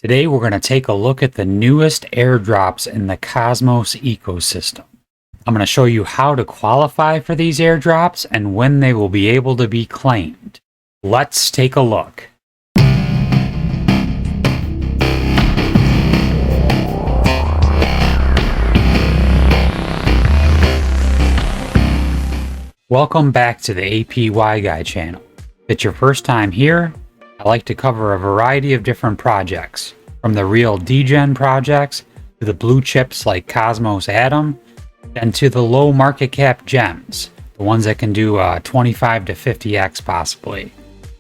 Today we're going to take a look at the newest airdrops in the Cosmos ecosystem. I'm going to show you how to qualify for these airdrops and when they will be able to be claimed. Let's take a look. Welcome back to the APY Guy channel. If it's your first time here, I like to cover a variety of different projects, from the real degen projects to the blue chips like Cosmos Atom, and to the low market cap gems, the ones that can do 25 to 50x possibly.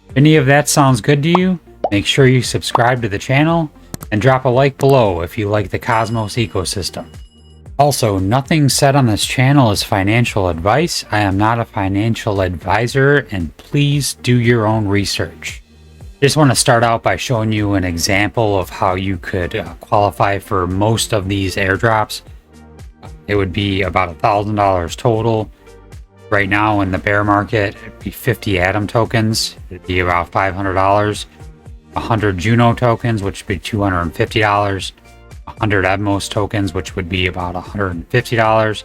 If any of that sounds good to you, make sure you subscribe to the channel and drop a like below if you like the Cosmos ecosystem. Also, nothing said on this channel is financial advice. I am not a financial advisor, and please do your own research. Just want to start out by showing you an example of how you could qualify for most of these airdrops. It would be about $1,000 total. Right now in the bear market, it'd be 50 Atom tokens. It'd be about $500. 100 JUNO tokens, which would be $250. 100 EVMOS tokens, which would be about $150.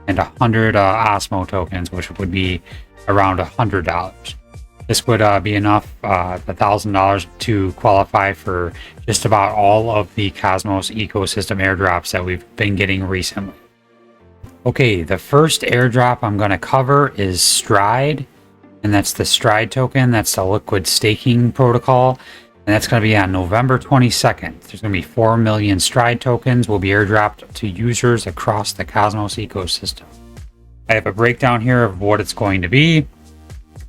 And 100 Osmo tokens, which would be around $100. This would be enough, $1,000 to qualify for just about all of the Cosmos ecosystem airdrops that we've been getting recently. Okay, the first airdrop I'm going to cover is Stride, and that's the Stride token. That's the liquid staking protocol, and that's going to be on November 22nd. There's going to be 4 million Stride tokens will be airdropped to users across the Cosmos ecosystem. I have a breakdown here of what it's going to be.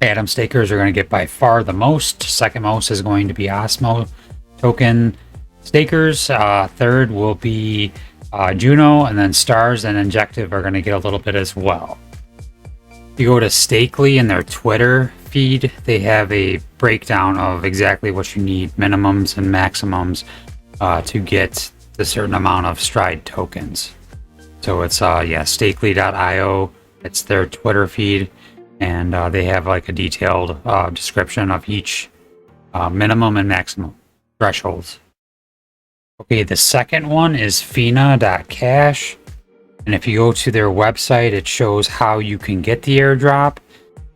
Atom stakers are going to get by far the most. Second most is going to be Osmo token stakers. Third will be JUNO, and then Stars and Injective are going to get a little bit as well. If you go to Stakely in their Twitter feed, they have a breakdown of exactly what you need, minimums and maximums, to get the certain amount of Stride tokens. So it's stakely.io. It's their Twitter feed. And they have like a detailed description of each minimum and maximum thresholds. Okay, the second one is Fina.cash. And if you go to their website, it shows how you can get the airdrop.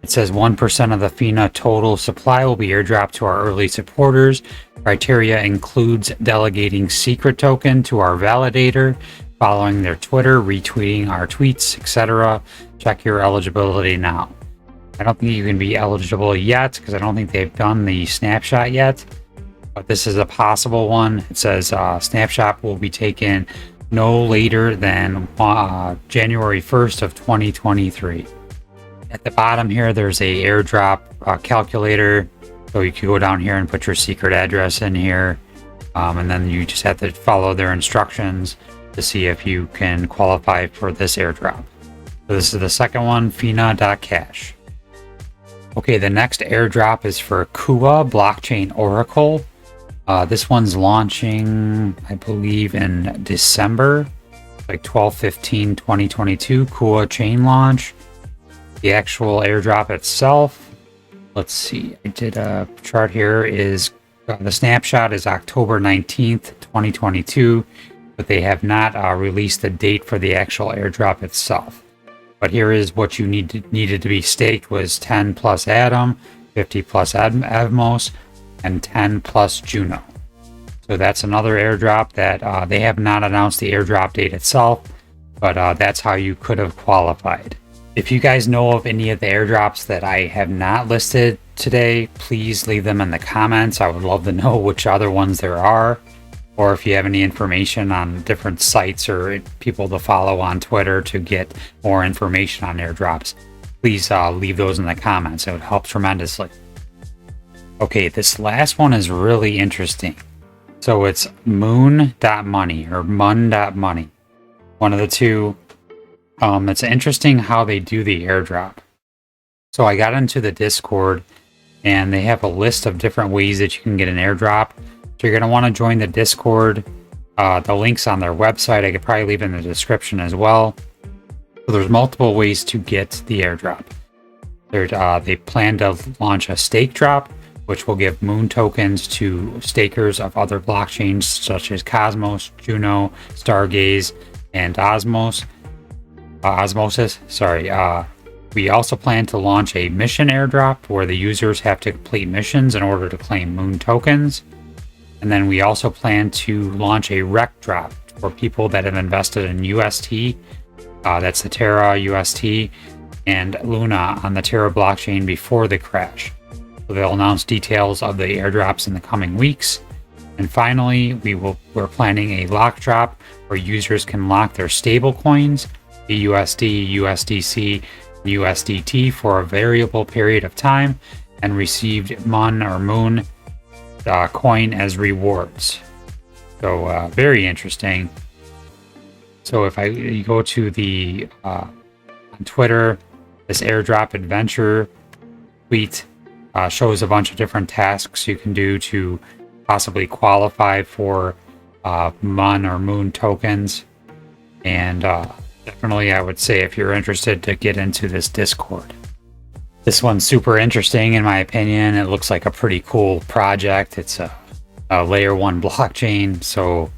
It says 1% of the Fina total supply will be airdropped to our early supporters. Criteria includes delegating secret token to our validator, following their Twitter, retweeting our tweets, etc. Check your eligibility now. I don't think you can be eligible yet because I don't think they've done the snapshot yet, but this is a possible one. It says snapshot will be taken no later than January 1st of 2023. At the bottom here, there's a airdrop calculator. So you can go down here and put your secret address in here. And then you just have to follow their instructions to see if you can qualify for this airdrop. So this is the second one, Fina.cash. Okay, the next airdrop is for Kua Blockchain Oracle. This one's launching, I believe, in December, like 12/15/2022, Kua chain launch. The actual airdrop itself, let's see, I did a chart here, is the snapshot is October 19th, 2022, but they have not released the date for the actual airdrop itself. But here is what you needed to be staked was 10 plus Atom, 50 plus EVMOS, and 10 plus JUNO. So that's another airdrop that they have not announced the airdrop date itself, but that's how you could have qualified. If you guys know of any of the airdrops that I have not listed today, please leave them in the comments. I would love to know which other ones there are. Or if you have any information on different sites or people to follow on Twitter to get more information on airdrops, please leave those in the comments. It would help tremendously. Okay, this last one is really interesting. So it's moon.money or mun.money. One of the two. It's interesting how they do the airdrop. So I got into the Discord and they have a list of different ways that you can get an airdrop. So you're going to want to join the Discord. The link's on their website. I could probably leave in the description as well. So there's multiple ways to get the airdrop. They plan to launch a stake drop, which will give Moon tokens to stakers of other blockchains such as Cosmos, JUNO, Stargaze, and Osmosis. We also plan to launch a mission airdrop where the users have to complete missions in order to claim Moon tokens. And then we also plan to launch a rec drop for people that have invested in UST, that's the Terra UST, and Luna on the Terra blockchain before the crash. So they'll announce details of the airdrops in the coming weeks. And finally, we're planning a lock drop where users can lock their stable coins, the USD, USDC, and USDT for a variable period of time and receive Moon coin as rewards. So very interesting. So if you go to the on Twitter, this airdrop adventure tweet shows a bunch of different tasks you can do to possibly qualify for Moon tokens. And definitely I would say if you're interested to get into this Discord. This one's super interesting in my opinion. It looks like a pretty cool project. It's a layer 1 blockchain, so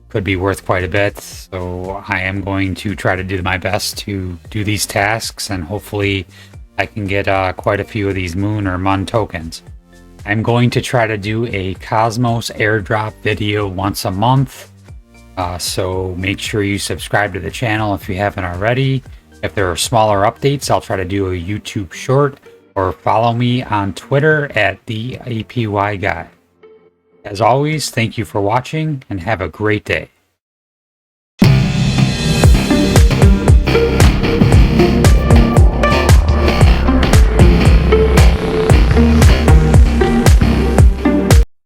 could be worth quite a bit. So I am going to try to do my best to do these tasks, and hopefully I can get quite a few of these Moon tokens. I'm going to try to do a Cosmos airdrop video once a month. So make sure you subscribe to the channel if you haven't already. If there are smaller updates, I'll try to do a YouTube short, or follow me on Twitter at the APY guy. As always, thank you for watching and have a great day.